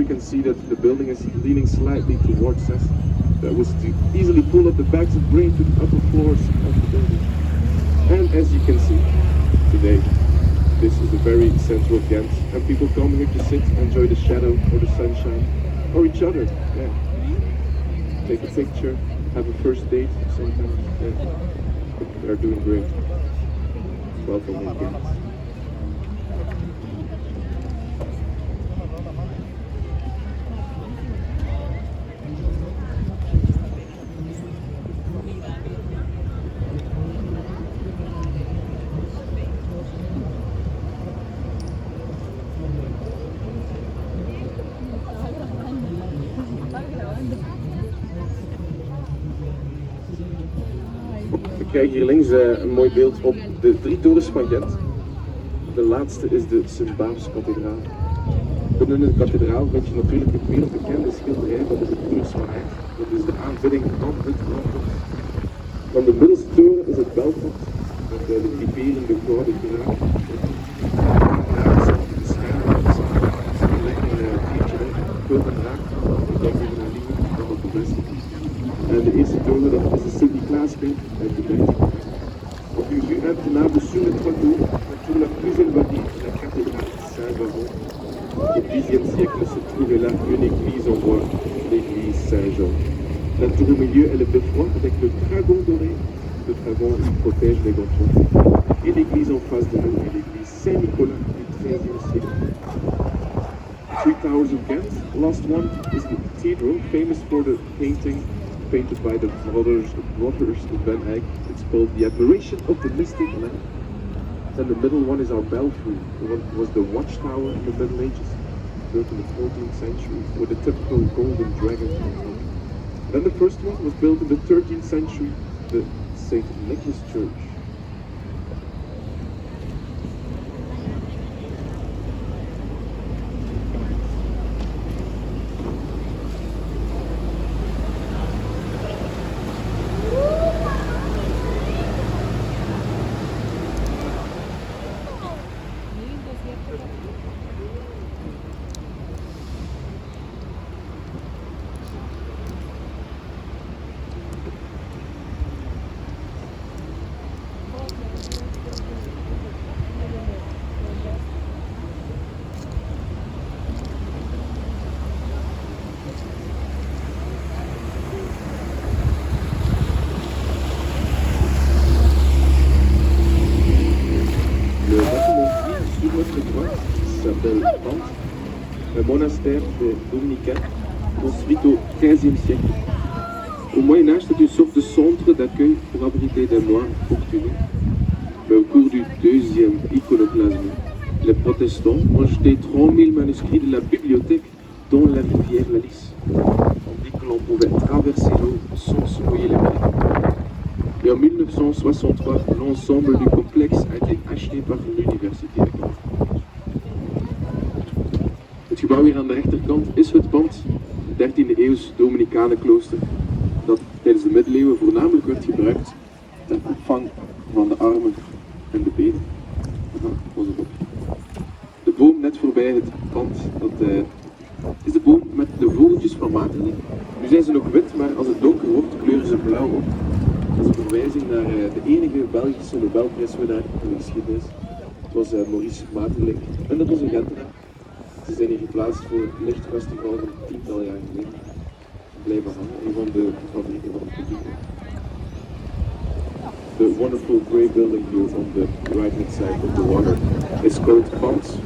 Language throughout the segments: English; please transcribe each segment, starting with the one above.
We can see that the building is leaning slightly towards us. That was to easily pull up the bags of grain to the upper floors of the building. And as you can see, today, this is the very center of Ghent, and people come here to sit, enjoy the shadow or the sunshine, or each other. Yeah. Take a picture, have a first date sometimes. Yeah. They're doing great. Welcome in Ghent. We krijgen hier links een mooi beeld op de drie torens van Gent. De laatste is de Sint-Baafs-kathedraal. Binnen de kathedraal vind je natuurlijk het wereldbekende schilderij, dat is het Uurs van Heid. Dat is de aanbidding van het brandpunt. Van de middelste toren is het belfort, met de typerende gouden draak. De schijnwerpers, een lekker diertje, gouden draak. Ik denk even naar die, dat wordt bevestigd. En de eerste toren, dat is de Sint-Niklaaskerk uit de 13e. Op uw vue entre sur le toit d'eau, sur la plus élevée, la cathédrale Saint-Baron. Au Xe siècle se trouvait là une église en bois, l'église Saint-Jean. La tour au milieu est le beffroi avec le dragon doré. Le dragon, il protège les gantons. Et l'église en face de nous est l'église Saint-Nicolas du XIIIe siècle. Three towers of Ghent. Last one is the cathedral, famous for the painting painted by the brothers Van Eyck. It's called The Admiration of the Mystic Lamp. Then the middle one is our belfry. The one was the watchtower in the Middle Ages, built in the 14th century with a typical golden dragon on top. Then the first one was built in the 13th century, the St. Nicholas Church. S'appelle Gent, un monastère des dominicains construit au XIIIe siècle. Au Moyen-Âge, c'est une sorte de centre d'accueil pour abriter des moines fortunés. Mais au cours du deuxième iconoclasme, les protestants ont jeté 30 000 manuscrits de la bibliothèque dans la rivière la Lys. On dit que l'on pouvait traverser l'eau sans se mouiller les mains. Et en 1963, l'ensemble du complexe a été acheté par l'université de Gent. Het gebouw hier aan de rechterkant is het pand, 13e eeuws Dominicanenklooster, dat tijdens de middeleeuwen voornamelijk werd gebruikt ter opvang van de armen en de benen. De boom net voorbij het pand, dat is de boom met de vogeltjes van Maarten. Nu zijn ze nog wit, maar als het donker wordt kleuren ze blauw op. Dat is een verwijzing naar de enige Belgische Nobelprijswinnaar in de geschiedenis. Het was Maurice Maeterlinck en dat was een Gentenaar. Ze zijn hier geplaatst voor het lichtfestival van tiental jaar geleden. Blijven hangen, een van de fabrieken van het publiek. The wonderful grey building here on the right hand side of the water is called Pant.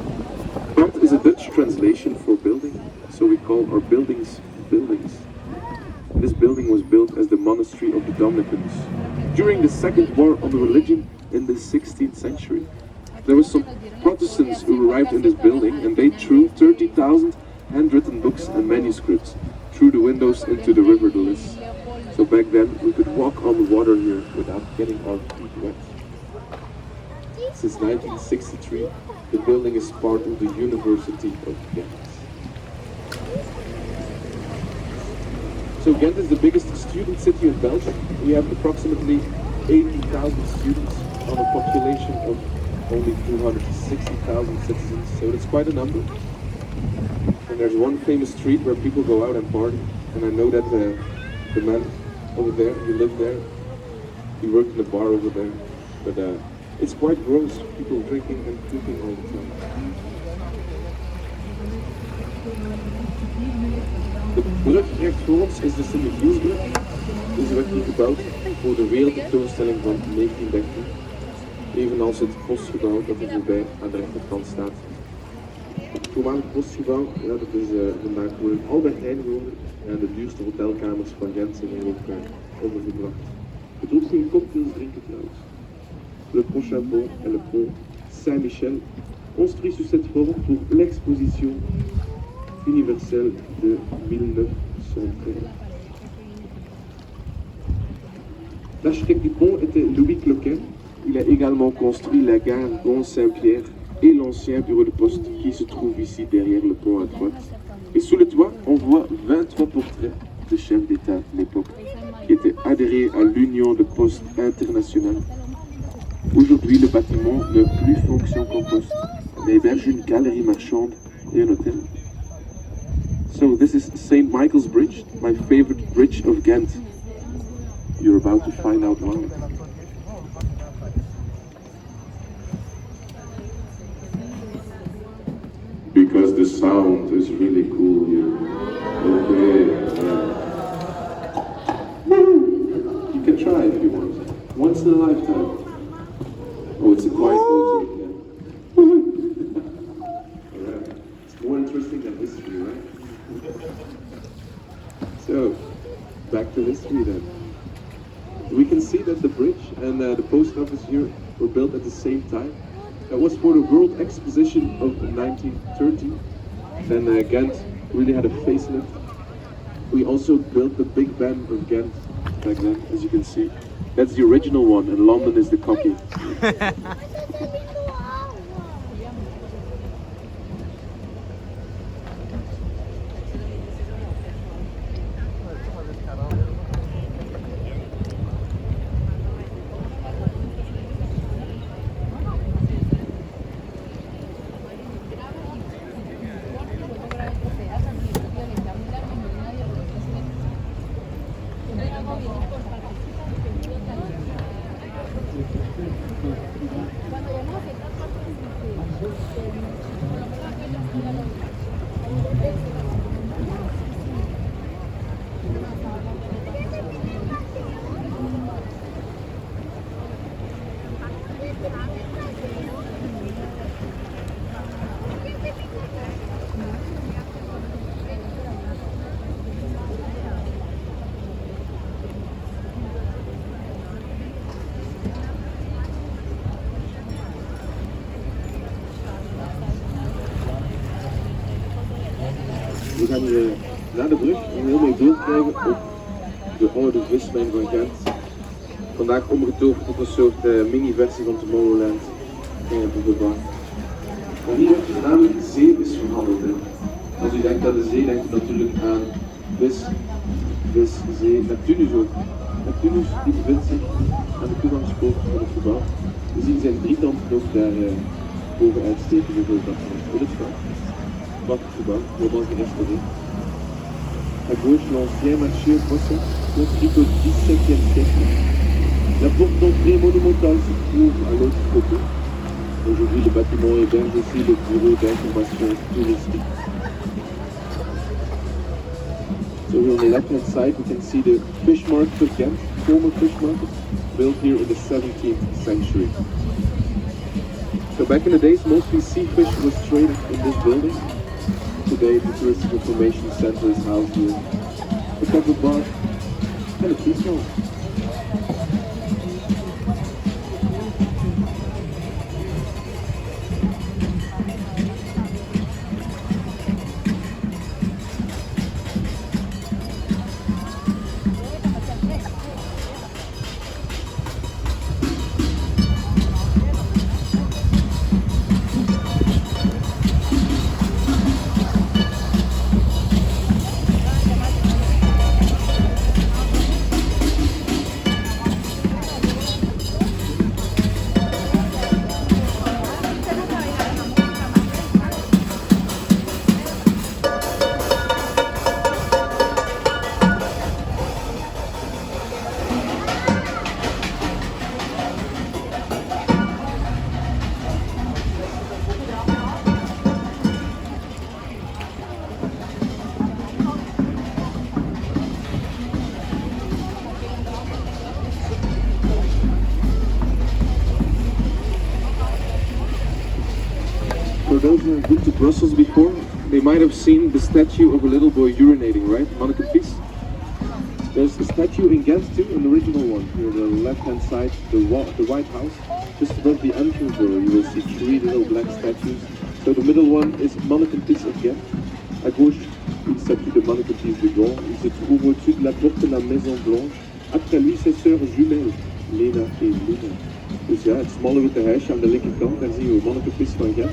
Pant is a Dutch translation for building, so we call our buildings buildings. This building was built as the monastery of the Dominicans during the Second War on the Religion in the 16th century. There were some Protestants who arrived in this building and they threw 30,000 handwritten books and manuscripts through the windows into the river the Lys. So back then we could walk on the water here without getting our feet wet. Since 1963, the building is part of the University of Ghent. So Ghent is the biggest student city of Belgium. We have approximately 80,000 students on a population of only 260,000 citizens, so it's quite a number. And there's one famous street where people go out and party. And I know that the man over there, he lived there. He worked in a bar over there. But it's quite gross, people drinking and drinking all the time. De brug recht voor ons is de Sint-Michielsbrug. Deze werd hier gebouwd voor de wereldtentoonstelling van 1913. Evenals het postgebouw dat er voorbij aan de rechterkant staat. Het voormalig postgebouw, ja, dat is vandaag voor een Albert Heijn geworden. En de duurste hotelkamers van Gent zijn er ook ondergebracht. Het doet geen cocktails drinken trouwens. Le prochain pont est le pont Saint-Michel, construit sous cette forme pour l'exposition universelle de 1913. L'architecte du pont était Louis Cloquet. Il a également construit la gare Gonse-Saint-Pierre et l'ancien bureau de poste qui se trouve ici derrière le pont à droite. Et sous le toit, on voit 23 portraits de chefs d'État de l'époque qui étaient adhérés à l'Union de Poste Internationale. Aujourd'hui, le bâtiment n'a plus fonction comme poste, mais héberge une galerie marchande et un hôtel. So this is St. Michael's Bridge, my favorite bridge of Ghent. You're about to find out why. Because the sound is really cool here. Okay. You can try if you want. Once in a lifetime. Oh, it's a quiet boat again. Alright. It's more interesting than history, right? So, back to history then. We can see that the bridge and the post office here were built at the same time. That was for the World Exposition of 1930. Then Ghent really had a facelift. We also built the Big Ben of Ghent back then, as you can see. That's the original one, and London is the copy. We gaan hier naar de brug en heel mooi doorkrijgen op de oude vislijn van Gent. Vandaag omgetoverd tot een soort mini-versie van Tomorrowland in Boulevard. Maar hier heb je namelijk zeevis verhandeld. Hè. Als u denkt aan de zee, denkt u natuurlijk aan vis, zee, Neptunus ook. Neptunus die bevindt zich aan de toegangspoort van het gebouw. We zien zijn drietand nog daar boven uitsteken, bijvoorbeeld dat voor het gebouw. Prachtig gebouw, helemaal gerestaureerd. À gauche, l'ancien marché aux poissons, construit au XVIIe siècle. La porte d'entrée monumentale se trouve à l'autre côté. Aujourd'hui, le bâtiment héberge aussi le bureau d'information touristique. So here on the left-hand side, we can see the fish market of Gent, former fish market, built here in the 17th century. So back in the days, mostly sea fish was traded in this building. Today, the Touristic Information Center is housed here. A covered bar and a tea stall. been to Brussels before, they might have seen the statue of a little boy urinating, right? Mannekes. There's a statue in Gent too, an original one. Here on the left-hand side, the White House. Just above the entrance door, you will see 3 little black statues. So the middle one is Mannekes of Gent. À gauche, une statue de Mannekes de Gand. Il se trouve au-dessus de la porte de la Maison Blanche. Après lui, ses sœurs jumelles, Lena en Luna. Dus ja, het smalle witte huisje aan de linkerkant, daar zien we Mannekes van Gent.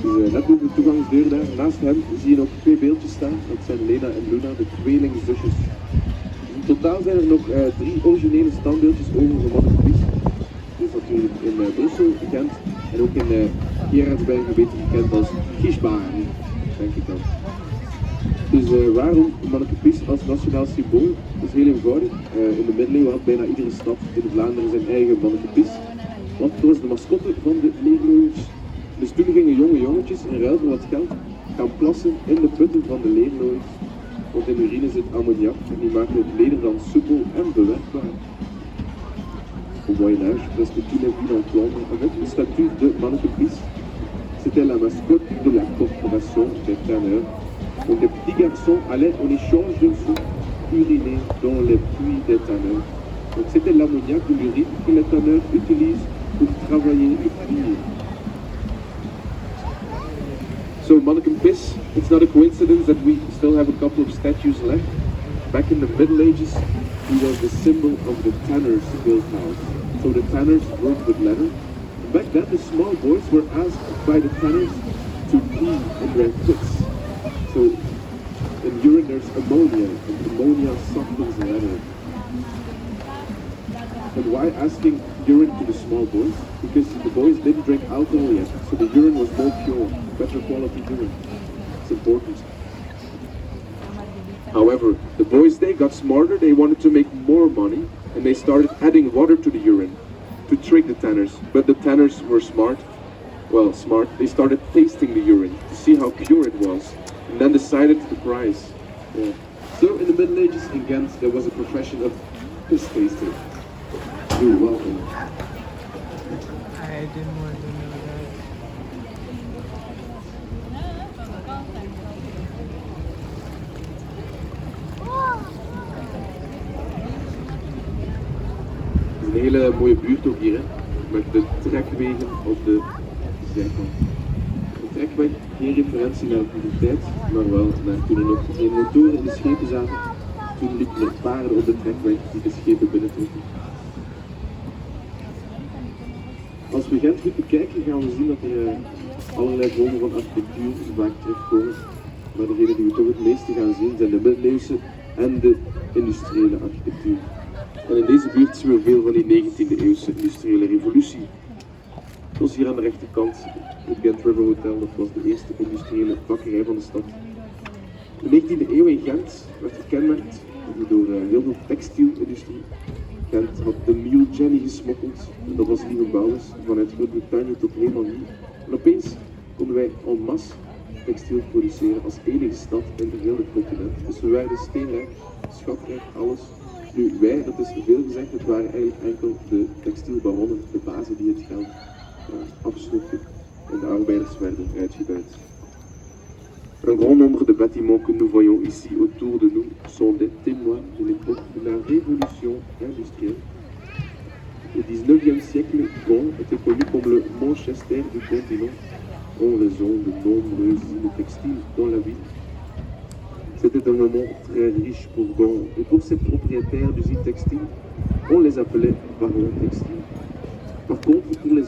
Dus net boven de toegangsdeur daar, naast hem zie je nog 2 beeldjes staan. Dat zijn Lena en Luna, de tweelingzusjes. In totaal zijn er nog 3 originele standbeeldjes over van Mannekes. Dus natuurlijk in Brussel gekend en ook in Gerardsbergen beter gekend als Gisbaan, denk ik dan. Dus waarom Mannekes als nationaal symbool? Dat is heel eenvoudig. In de middeleeuwen had bijna iedere stad in Vlaanderen zijn eigen Mannekes. Want het was de mascotte van de leerlooiers. Dus toen gingen jonge jongetjes in ruil voor wat geld gaan plassen in de putten van de leerlooiers. Want in urine zit ammoniak en die maken het leder dan soepel en bewerkbaar. Au Moyen-Âge, presque tous les villes en Flandre avaient une statue de Mannekes. C'était la mascotte de la corporation des tanneurs. Donc les petits garçons allaient en échange de sous uriner dans les puits des tanneurs. Donc c'était l'ammoniac ou l'urine que les tanneurs utilisent pour travailler le cuir. So Mannekes, it's not a coincidence that we still have a couple of statues left. Back in the Middle Ages, he was the symbol of the tanners built house. So the tanners worked with leather. Back then, the small boys were asked by the tanners to pee in their pits. So in urine there's ammonia, and ammonia softens leather. And why asking urine to the small boys? Because the boys didn't drink alcohol yet, so the urine was more pure, better quality urine. It's important. However, the boys, they got smarter, they wanted to make more money, and they started adding water to the urine to trick the tanners. But the tanners were smart. Well, smart. They started tasting the urine to see how pure it was, and then decided the price. Yeah. So in the Middle Ages in Ghent, there was a profession of piss taster. You're welcome. I didn't want to know that. Het is een hele mooie buurt ook hier, hè? Met de trekwegen op de zijkant. De trekweg, geen referentie naar de tijd, maar wel naar toen er nog geen motoren in de schepen zaten. Toen liepen er paarden op de trekweg die de schepen binnentrokken. Als we Gent goed bekijken, gaan we zien dat er allerlei vormen van architectuur vaak terugkomen. Maar degene die we toch het meeste gaan zien zijn de middeleeuwse en de industriële architectuur. En in deze buurt zien we veel van die 19e eeuwse industriële revolutie. Zoals hier aan de rechterkant, het Gent River Hotel, dat was de eerste industriële bakkerij van de stad. De 19e eeuw in Gent werd gekenmerkt door heel veel textielindustrie. Gent had de Mule Jenny gesmokkeld, en dat was nieuwe bouwers vanuit Groot-Brittannië tot helemaal hier. En opeens konden wij en masse textiel produceren als enige stad in het hele continent. Dus we werden steenrijk, schatrijk, alles. Nu, wij, dat is veel gezegd, het waren eigenlijk enkel de textielbaronnen, de bazen die het geld afsnoepten en de arbeiders werden uitgebuit. Un grand nombre de bâtiments que nous voyons ici autour de nous sont des témoins de l'époque de la révolution industrielle. Au XIXe siècle, Gand était connu comme le Manchester du continent en raison de nombreuses usines textiles dans la ville. C'était un moment très riche pour Gand et pour ses propriétaires d'usines textiles, on les appelait barons textiles. Par contre, pour les